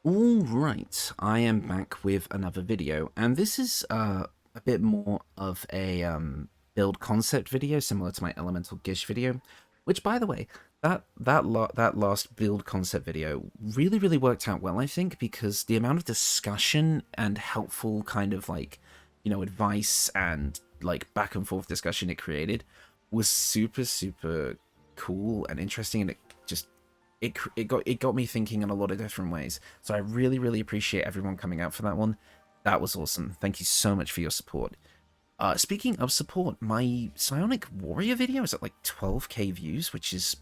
Alright, I am back with another video, and this is a bit more of a build concept video, similar to my Elemental Gish video, which, by the way, that last build concept video really worked out well, I think, because the amount of discussion and helpful kind of advice and back and forth discussion it created was super cool and interesting, and it got me thinking in a lot of different ways. So I really appreciate everyone coming out for that one. That was awesome. Thank you so much for your support. Speaking of support, my Psionic Warrior video is at like 12k views, which is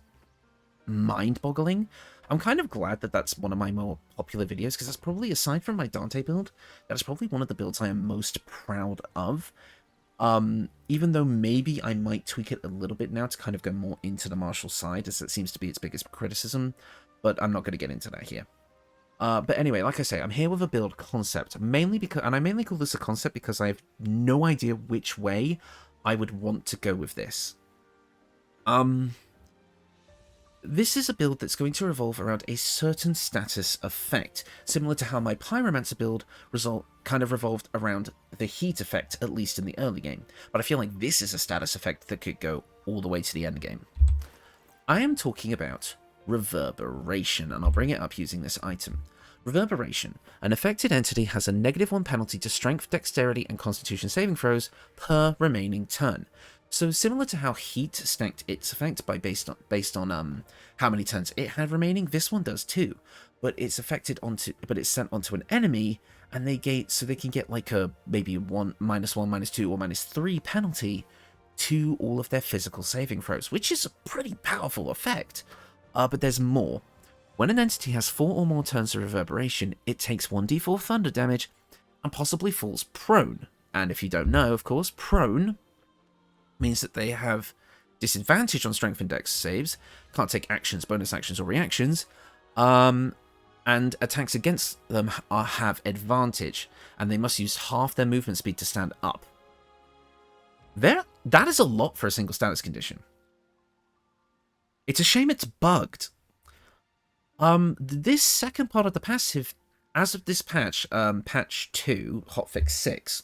mind-boggling. I'm kind of glad that that's one of my more popular videos, because that's probably, aside from my Dante build, that's probably one of the builds I am most proud of. Even though maybe I might tweak it a little bit now to kind of go more into the martial side, as it seems to be its biggest criticism, but I'm not going to get into that here. But anyway, like I say, I'm here with a build concept, mainly because, and I mainly call this a concept because I have no idea which way I would want to go with this. This is a build that's going to revolve around a certain status effect, similar to how my Pyromancer build kind of revolved around the heat effect, at least in the early game. But I feel like this is a status effect that could go all the way to the end game. I am talking about Reverberation, and I'll bring it up using this item. Reverberation. An affected entity has a -1 penalty to strength, dexterity, and constitution saving throws per remaining turn. So similar to how heat stacked its effect based on how many turns it had remaining, this one does too. But it's sent onto an enemy, and they can get like a maybe -1, -2, or -3 penalty to all of their physical saving throws, which is a pretty powerful effect. But there's more. When an entity has 4 or more turns of Reverberation, it takes 1d4 thunder damage and possibly falls prone. And if you don't know, of course, prone means that they have disadvantage on strength and dex saves, can't take actions, bonus actions, or reactions, and attacks against them have advantage, and they must use half their movement speed to stand up. That is a lot for a single status condition. It's a shame it's bugged. This second part of the passive, as of this patch, patch 2, hotfix 6,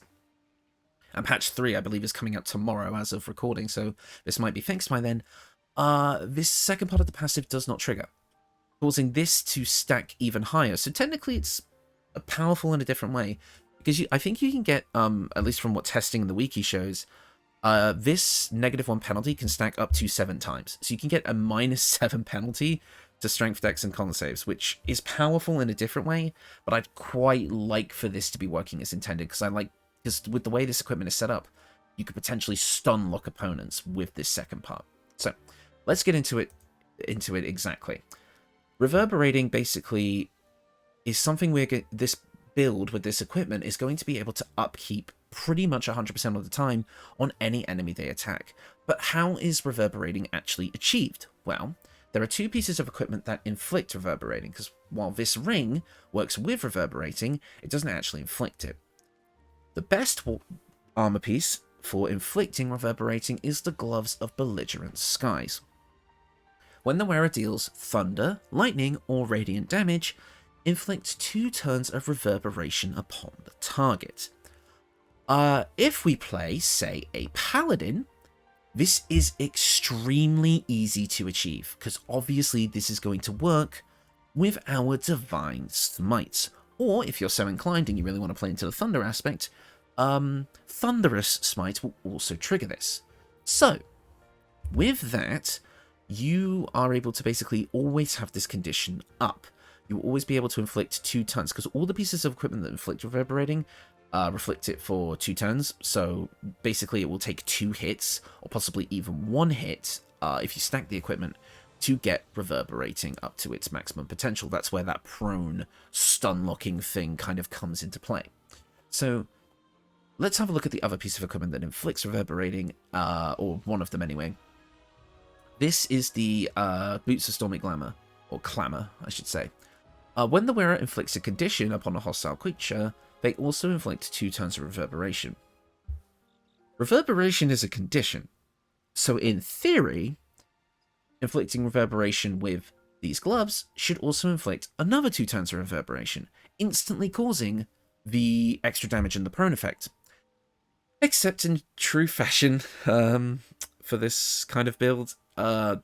and patch 3, I believe, is coming out tomorrow as of recording, so this might be fixed by then. This second part of the passive does not trigger, causing this to stack even higher. So technically it's powerful in a different way, because I think you can get, at least from what testing in the wiki shows, this -1 penalty can stack up to 7 times. So you can get a -7 penalty to strength, dex, and con saves, which is powerful in a different way, but I'd quite like for this to be working as intended, because with the way this equipment is set up, you could potentially stun lock opponents with this second part. So let's get into it exactly. Reverberating basically is something this build with this equipment is going to be able to upkeep pretty much 100% of the time on any enemy they attack. But how is Reverberating actually achieved? Well, there are 2 pieces of equipment that inflict Reverberating, because while this ring works with Reverberating, it doesn't actually inflict it. The best armor piece for inflicting Reverberating is the Gloves of Belligerent Skies. When the wearer deals thunder, lightning, or radiant damage, inflict 2 turns of Reverberation upon the target. If we play, say, a Paladin, this is extremely easy to achieve, because obviously this is going to work with our Divine Smite. Or, if you're so inclined and you really want to play into the Thunder aspect, Thunderous Smite will also trigger this. So, with that, you are able to basically always have this condition up. You will always be able to inflict 2 turns, because all the pieces of equipment that inflict Reverberating reflect it for 2 turns, so basically it will take 2 hits, or possibly even 1 hit, if you stack the equipment, to get Reverberating up to its maximum potential. That's where that prone stun-locking thing kind of comes into play. So, let's have a look at the other piece of equipment that inflicts Reverberating, or one of them anyway. This is the Boots of Stormy Clamour, or Clamour, I should say. When the wearer inflicts a condition upon a hostile creature, they also inflict 2 turns of Reverberation. Reverberation is a condition, so in theory, inflicting Reverberation with These gloves should also inflict another 2 turns of Reverberation, instantly causing the extra damage and the prone effect. Except in true fashion, for this kind of build,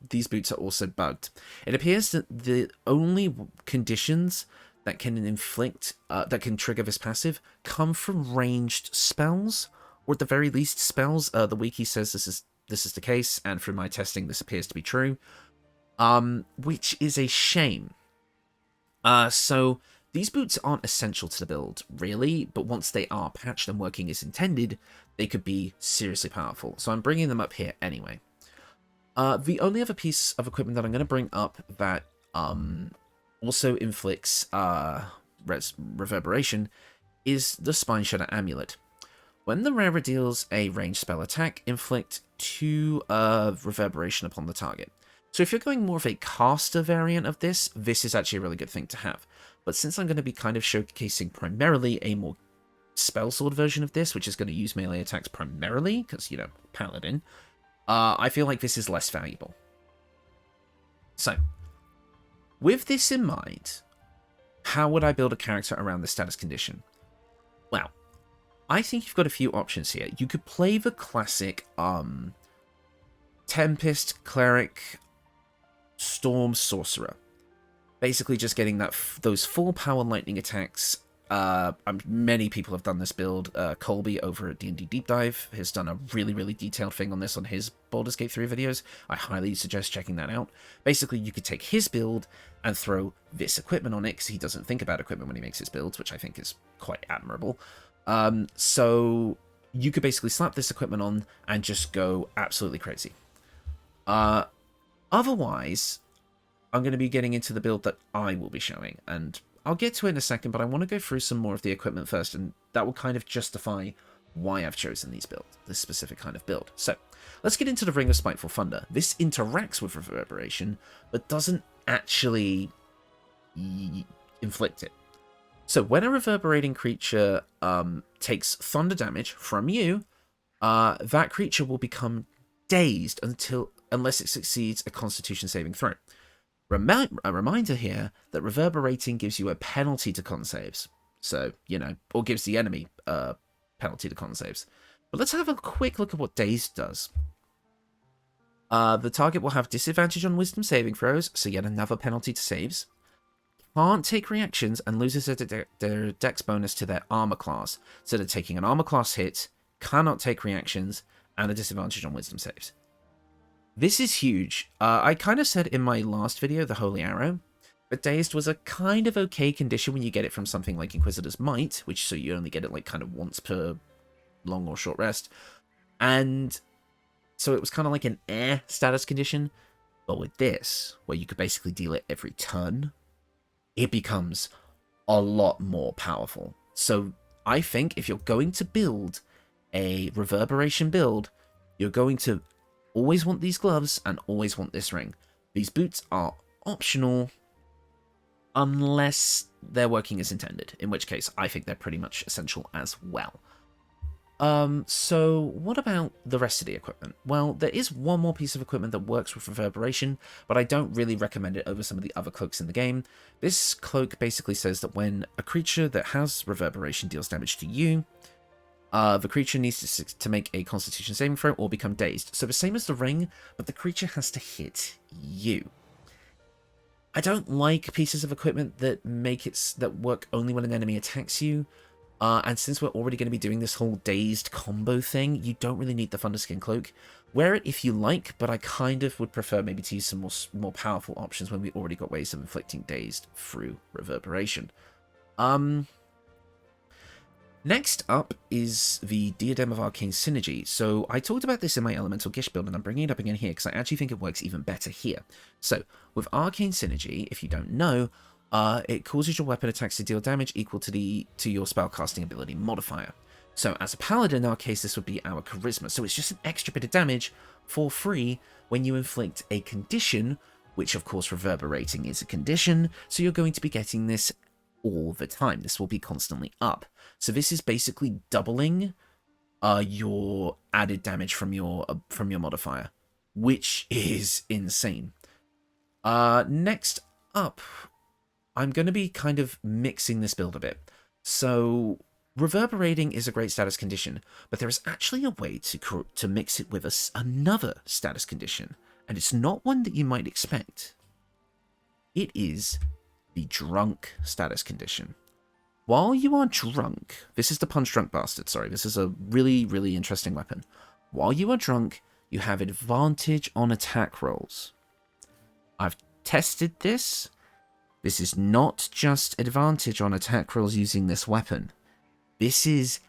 these boots are also bugged. It appears that the only conditions that can inflict, that can trigger this passive, come from ranged spells, or at the very least spells. The wiki says this is the case, and through my testing, this appears to be true. Which is a shame. So these boots aren't essential to the build, really, but once they are patched and working as intended, they could be seriously powerful. So I'm bringing them up here anyway. The only other piece of equipment that I'm going to bring up that also inflicts reverberation is the Spine Shudder Amulet. When the rarer deals a ranged spell attack, inflict 2 reverberation upon the target. So if you're going more of a caster variant of this is actually a really good thing to have. But since I'm going to be kind of showcasing primarily a more spell sword version of this, which is going to use melee attacks primarily, because, you know, Paladin, I feel like this is less valuable. So, with this in mind, how would I build a character around this status condition? Well, I think you've got a few options here. You could play the classic Tempest, Cleric, Storm, Sorcerer. Basically just getting those full power lightning attacks. Many people have done this build. Colby over at D&D Deep Dive has done a really, really detailed thing on this on his Baldur's Gate 3 videos. I highly suggest checking that out. Basically, you could take his build and throw this equipment on it, because he doesn't think about equipment when he makes his builds, which I think is quite admirable. So you could basically slap this equipment on and just go absolutely crazy. Otherwise, I'm going to be getting into the build that I will be showing, and I'll get to it in a second, but I want to go through some more of the equipment first, and that will kind of justify why I've chosen this specific kind of build. So, let's get into the Ring of Spiteful Thunder. This interacts with Reverberation, but doesn't actually inflict it. So, when a reverberating creature takes thunder damage from you, that creature will become dazed unless it succeeds a Constitution saving throw. A reminder here that Reverberating gives you a penalty to con saves. So, you know, or gives the enemy a penalty to con saves. But let's have a quick look at what Dazed does. The target will have disadvantage on Wisdom saving throws, so yet another penalty to saves. Can't take reactions and loses their dex bonus to their armor class. So they're taking an armor class hit, cannot take reactions, and a disadvantage on Wisdom saves. This is huge. I kind of said in my last video, the Holy Arrow, but Dazed was a kind of okay condition when you get it from something like Inquisitor's Might, which so you only get it like kind of once per long or short rest. And so it was kind of like an status condition. But with this, where you could basically deal it every turn, it becomes a lot more powerful. So I think if you're going to build a Reverberation build, you're going to always want these gloves and always want this ring. These boots are optional unless they're working as intended, in which case I think they're pretty much essential as well. So what about the rest of the equipment? Well, there is one more piece of equipment that works with Reverberation, but I don't really recommend it over some of the other cloaks in the game. This cloak basically says that when a creature that has Reverberation deals damage to you, the creature needs to make a Constitution saving throw or become dazed. So the same as the ring, but the creature has to hit you. I don't like pieces of equipment that work only when an enemy attacks you. And since we're already going to be doing this whole dazed combo thing, you don't really need the Thunderskin Cloak. Wear it if you like, but I kind of would prefer maybe to use some more powerful options when we already got ways of inflicting dazed through Reverberation. Next up is the Diadem of Arcane Synergy. So I talked about this in my Elemental Gish build, and I'm bringing it up again here because I actually think it works even better here. So with Arcane Synergy, if you don't know, it causes your weapon attacks to deal damage equal to your spellcasting ability modifier. So as a Paladin, in our case, this would be our Charisma. So it's just an extra bit of damage for free when you inflict a condition, which of course Reverberating is a condition, so you're going to be getting this all the time. This will be constantly up. So this is basically doubling your added damage from your modifier, which is insane. Next up, I'm going to be kind of mixing this build a bit. So, Reverberating is a great status condition, but there is actually a way to mix it with another status condition, and it's not one that you might expect. It is the drunk status condition. While you are drunk, this is the Punch Drunk Bastard, sorry, this is a really, really interesting weapon. While you are drunk, you have advantage on attack rolls. I've tested this. This is not just advantage on attack rolls using this weapon. This is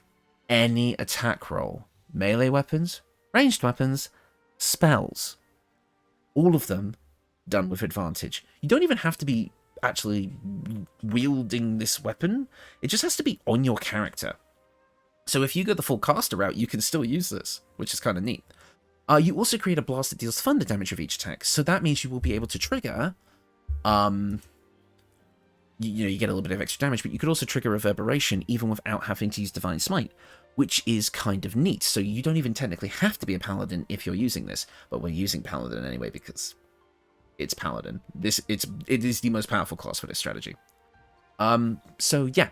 any attack roll. Melee weapons, ranged weapons, spells. All of them done with advantage. You don't even have to be actually wielding this weapon. It just has to be on your character. So if you go the full caster route, you can still use this, which is kind of neat. You also create a blast that deals thunder damage with each attack, so that means you will be able to trigger, you get a little bit of extra damage, but you could also trigger Reverberation even without having to use Divine Smite, which is kind of neat. So you don't even technically have to be a Paladin if you're using this, but we're using Paladin anyway because it's Paladin. It is the most powerful class for this strategy. So yeah,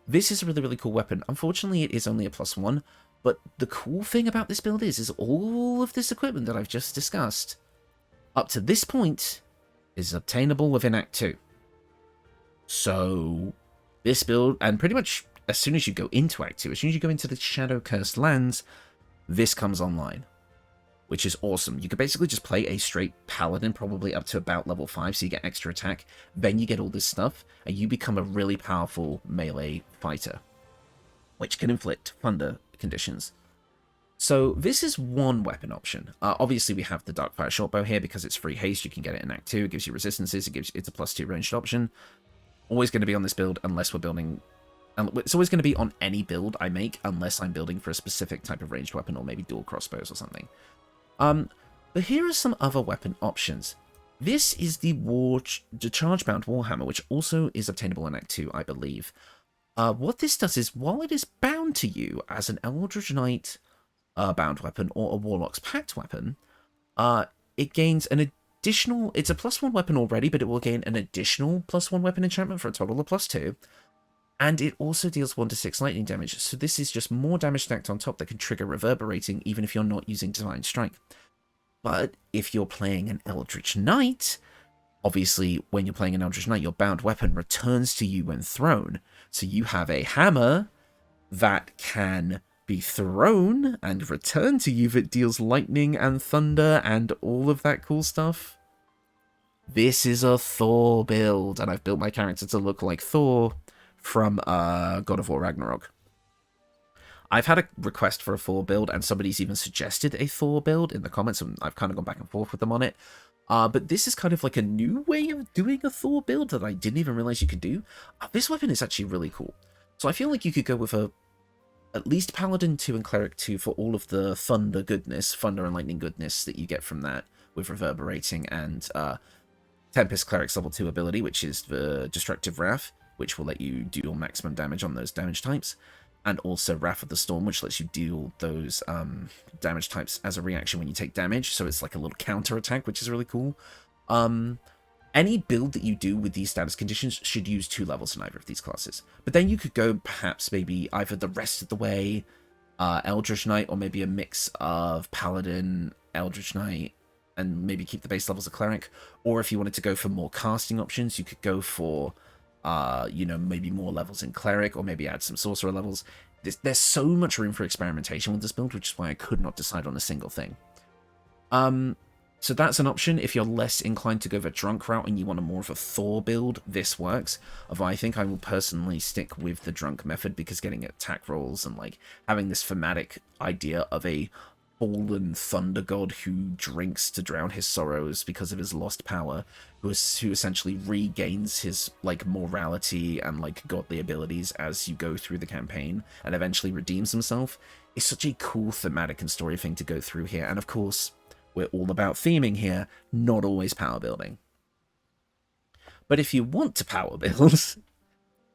this is a really, really cool weapon. Unfortunately, it is only a +1, but the cool thing about this build is all of this equipment that I've just discussed, up to this point, is obtainable within Act 2. So, this build, and pretty much as soon as you go into Act 2, as soon as you go into the Shadow Cursed Lands, this comes online, which is awesome. You could basically just play a straight Paladin, probably up to about level 5, so you get extra attack, then you get all this stuff, and you become a really powerful melee fighter, which can inflict thunder conditions. So this is one weapon option. Obviously, we have the Darkfire Shortbow here because it's free haste. You can get it in Act 2. It gives you resistances. It's a +2 ranged option. Always going to be on this build unless we're building... It's always going to be on any build I make unless I'm building for a specific type of ranged weapon or maybe dual crossbows or something. But here are some other weapon options. This is the Charge-Bound Warhammer, which also is obtainable in Act 2, I believe. What this does is, while it is bound to you as an Eldritch Knight bound weapon or a Warlock's Pact weapon, it gains an additional... It's a +1 weapon already, but it will gain an additional +1 weapon enchantment for a total of +2. And it also deals 1d6 lightning damage, so this is just more damage stacked on top that can trigger Reverberating even if you're not using Divine Strike. But if you're playing an Eldritch Knight, obviously when you're playing an Eldritch Knight, your bound weapon returns to you when thrown. So you have a hammer that can be thrown and return to you that deals lightning and thunder and all of that cool stuff. This is a Thor build, and I've built my character to look like Thor from God of War Ragnarok. I've had a request for a Thor build, and somebody's even suggested a Thor build in the comments, and I've kind of gone back and forth with them on it. But this is kind of like a new way of doing a Thor build that I didn't even realize you could do. This weapon is actually really cool. So I feel like you could go with at least Paladin 2 and Cleric 2 for all of the thunder goodness, thunder and lightning goodness that you get from that with Reverberating, and Tempest Cleric's level 2 ability, which is the Destructive Wrath, which will let you deal maximum damage on those damage types, and also Wrath of the Storm, which lets you deal those damage types as a reaction when you take damage, so it's like a little counter attack, which is really cool. Any build that you do with these status conditions should use 2 levels in either of these classes, but then you could go perhaps maybe either the rest of the way Eldritch Knight, or maybe a mix of Paladin, Eldritch Knight, and maybe keep the base levels of Cleric, or if you wanted to go for more casting options, you could go for maybe more levels in Cleric, or maybe add some Sorcerer levels. There's so much room for experimentation with this build, which is why I could not decide on a single thing. So that's an option. If you're less inclined to go the drunk route and you want a more of a Thor build, this works. Although I think I will personally stick with the drunk method, because getting attack rolls and like having this thematic idea of a fallen thunder god who drinks to drown his sorrows because of his lost power, who essentially regains his like morality and like godly abilities as you go through the campaign and eventually redeems himself, is such a cool thematic and story thing to go through here. And of course, we're all about theming here, not always power building. But if you want to power build,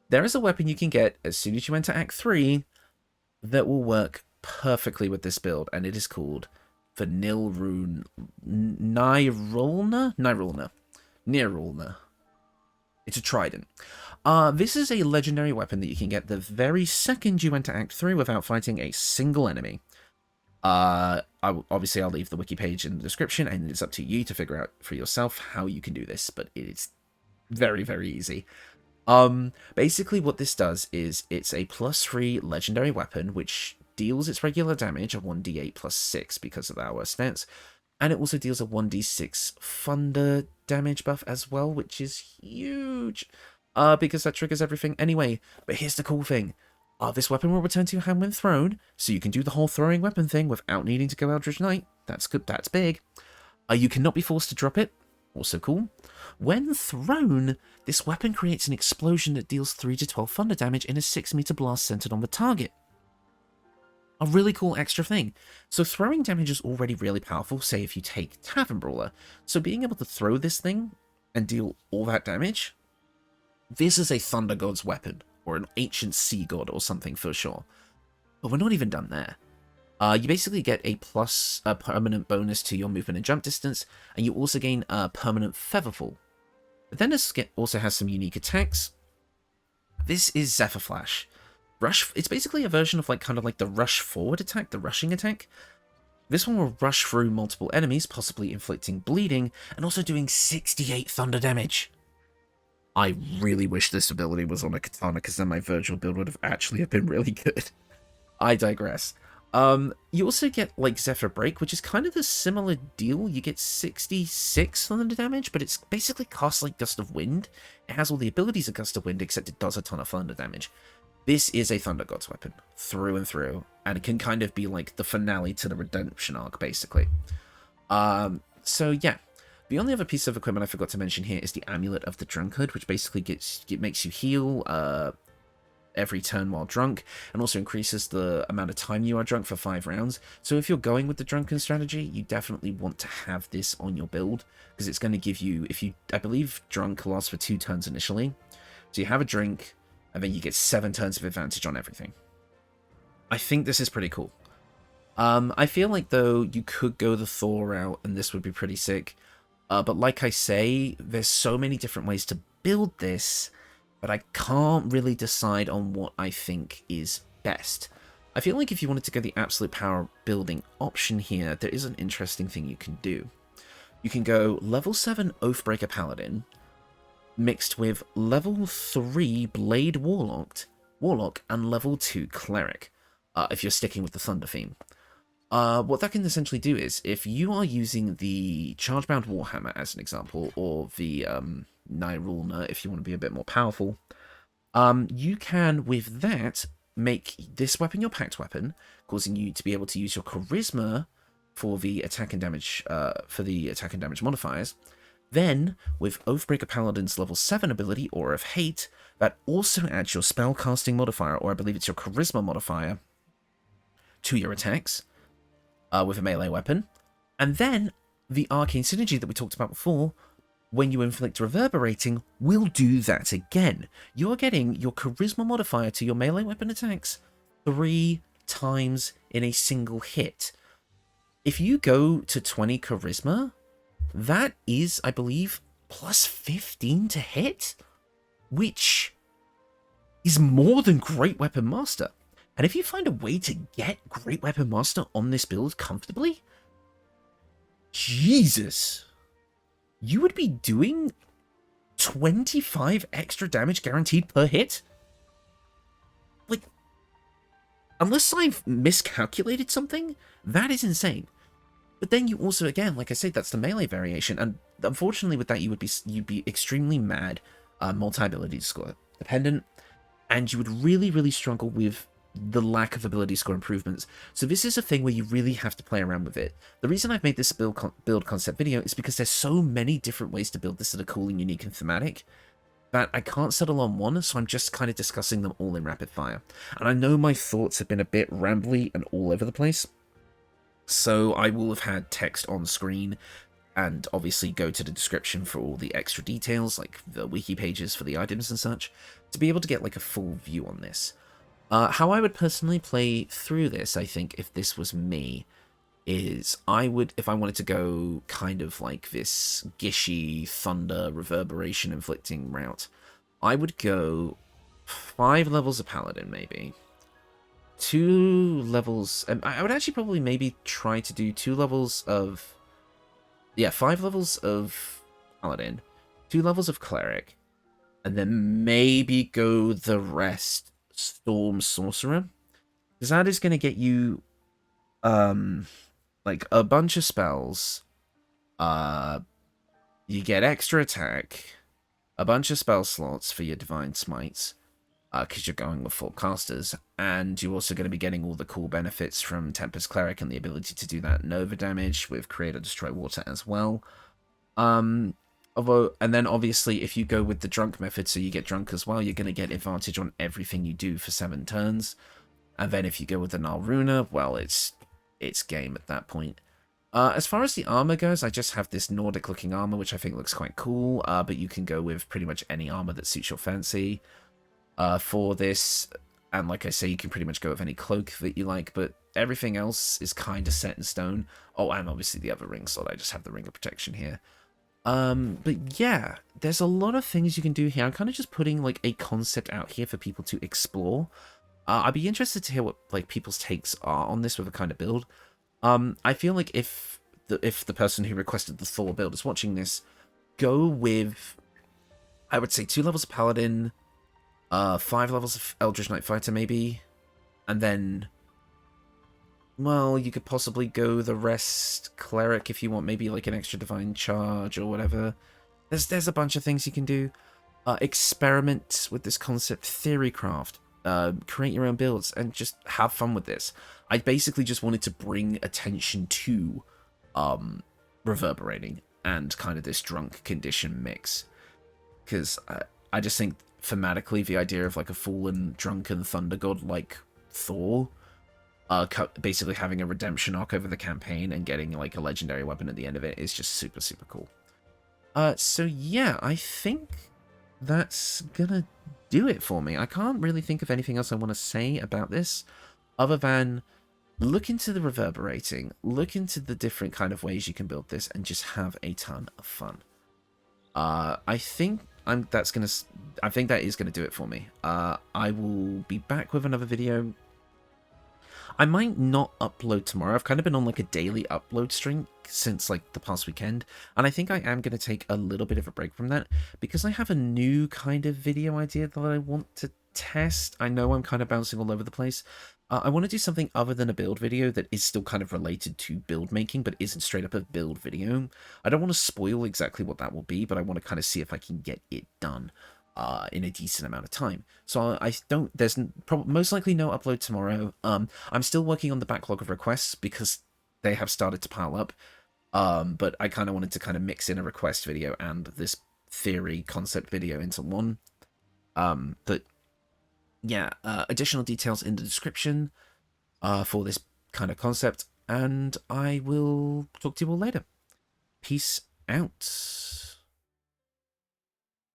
there is a weapon you can get as soon as you enter Act 3 that will work perfectly with this build, and it is called the Nirulna. It's a trident. This is a legendary weapon that you can get the very second you enter Act 3 without fighting a single enemy. Obviously, I'll leave the wiki page in the description, and it's up to you to figure out for yourself how you can do this, but it is very, very easy. Basically what this does is it's a +3 legendary weapon, which deals its regular damage of 1d8 plus 6 because of our stats, and it also deals a 1d6 thunder damage buff as well, which is huge, because that triggers everything anyway. But here's the cool thing. This weapon will return to your hand when thrown, so you can do the whole throwing weapon thing without needing to go Eldritch Knight. That's good, that's big. You cannot be forced to drop it. Also cool. When thrown, this weapon creates an explosion that deals 3 to 12 thunder damage in a 6-meter blast centered on the target. A really cool extra thing. So throwing damage is already really powerful, say if you take Tavern Brawler. So being able to throw this thing and deal all that damage, this is a Thunder God's weapon, or an ancient sea god or something for sure. But we're not even done there. You basically get a permanent bonus to your movement and jump distance, and you also gain a permanent featherfall. But then this also has some unique attacks. This is Zephyr Flash. It's basically a version of kind of like the rush forward attack, the rushing attack. This one will rush through multiple enemies, possibly inflicting bleeding, and also doing 68 thunder damage. I really wish this ability was on a katana, because then my Virgil build would have actually been really good. I digress. You also get like Zephyr Break, which is kind of the similar deal. You get 66 thunder damage, but it's basically costs like Gust of Wind. It has all the abilities of Gust of Wind, except it does a ton of thunder damage. This is a Thunder God's weapon, through and through, and it can kind of be like the finale to the redemption arc, basically. So yeah. The only other piece of equipment I forgot to mention here is the Amulet of the Drunkard, which basically makes you heal every turn while drunk, and also increases the amount of time you are drunk for 5 rounds. So if you're going with the drunken strategy, you definitely want to have this on your build, because it's going to give you, I believe drunk lasts for 2 turns initially. So you have a drink, and then you get 7 turns of advantage on everything. I think this is pretty cool. I feel like, though, you could go the Thor route, and this would be pretty sick. But like I say, there's so many different ways to build this, but I can't really decide on what I think is best. I feel like if you wanted to go the absolute power building option here, there is an interesting thing you can do. You can go level 7 Oathbreaker Paladin, mixed with level 3 Blade Warlock, and level 2 Cleric, if you're sticking with the Thunder theme. What that can essentially do is, if you are using the Chargebound Warhammer as an example, or the Nyrulna if you want to be a bit more powerful, you can, with that, make this weapon your pact weapon, causing you to be able to use your Charisma for the attack and damage modifiers. Then, with Oathbreaker Paladin's level 7 ability, Aura of Hate, that also adds your spellcasting modifier, or I believe it's your Charisma modifier, to your attacks. With a melee weapon. And then the Arcane Synergy that we talked about before, when you inflict Reverberating, will do that again. You're getting your Charisma modifier to your melee weapon attacks 3 times in a single hit. If you go to 20 Charisma, that is, I believe, plus 15 to hit, which is more than Great Weapon Master. And if you find a way to get Great Weapon Master on this build comfortably, Jesus, you would be doing 25 extra damage guaranteed per hit? Like, unless I've miscalculated something, that is insane. But then you also, again, like I said, that's the melee variation, and unfortunately with that you'd be extremely mad, multi-ability score dependent, and you would really, really struggle with the lack of ability score improvements. So this is a thing where you really have to play around with it. The reason I've made this build concept video is because there's so many different ways to build this that are cool and unique and thematic that I can't settle on one, so I'm just kind of discussing them all in rapid fire. And I know my thoughts have been a bit rambly and all over the place, so I will have had text on screen, and obviously go to the description for all the extra details, like the wiki pages for the items and such, to be able to get like a full view on this. How I would personally play through this, I think, if this was me, is I would, if I wanted to go kind of like this gishy thunder reverberation inflicting route, I would go 5 levels of Paladin, maybe. 2 levels, I would actually probably maybe try to do 2 levels of, yeah, 5 levels of Paladin, 2 levels of Cleric, and then maybe go the rest Storm Sorcerer. Because that is going to get you, like, a bunch of spells. You get extra attack, a bunch of spell slots for your Divine Smites, because you're going with full casters, and you're also going to be getting all the cool benefits from Tempest Cleric and the ability to do that Nova damage with Create or Destroy Water as well. Although, and then obviously if you go with the drunk method, so you get drunk as well, you're going to get advantage on everything you do for 7 turns. And then if you go with the Nalruna, well, it's game at that point. As far as the armor goes, I just have this Nordic looking armor, which I think looks quite cool, but you can go with pretty much any armor that suits your fancy for this. And like I say, you can pretty much go with any cloak that you like, but everything else is kind of set in stone. Oh, and obviously the other ring slot, I just have the Ring of Protection here. But yeah, there's a lot of things you can do here. I'm kind of just putting like a concept out here for people to explore. I'd be interested to hear what like people's takes are on this with a kind of build. I feel like if the person who requested the Thor build is watching this, go with, I would say 2 levels of Paladin, 5 levels of Eldritch Knight Fighter maybe, and then, well, you could possibly go the rest Cleric if you want maybe like an extra Divine Charge or whatever. There's a bunch of things you can do. Experiment with this concept, theorycraft, create your own builds, and just have fun with this. I basically just wanted to bring attention to reverberating and kind of this drunk condition mix, because I just think thematically the idea of like a fallen drunken thunder god like Thor, basically having a redemption arc over the campaign and getting like a legendary weapon at the end of it is just super cool. So yeah, I think that's gonna do it for me. I can't really think of anything else I want to say about this other than look into the reverberating, look into the different kind of ways you can build this, and just have a ton of fun. I think that is gonna do it for me. I will be back with another video. I might not upload tomorrow. I've kind of been on like a daily upload streak since like the past weekend, and I think I am going to take a little bit of a break from that because I have a new kind of video idea that I want to test. I know I'm kind of bouncing all over the place. I want to do something other than a build video that is still kind of related to build making, but isn't straight up a build video. I don't want to spoil exactly what that will be, but I want to kind of see if I can get it done in a decent amount of time. So there's most likely no upload tomorrow. I'm still working on the backlog of requests because they have started to pile up. But I kind of wanted to kind of mix in a request video and this theory concept video into one. But yeah, additional details in the description for this kind of concept, and I will talk to you all later. Peace out.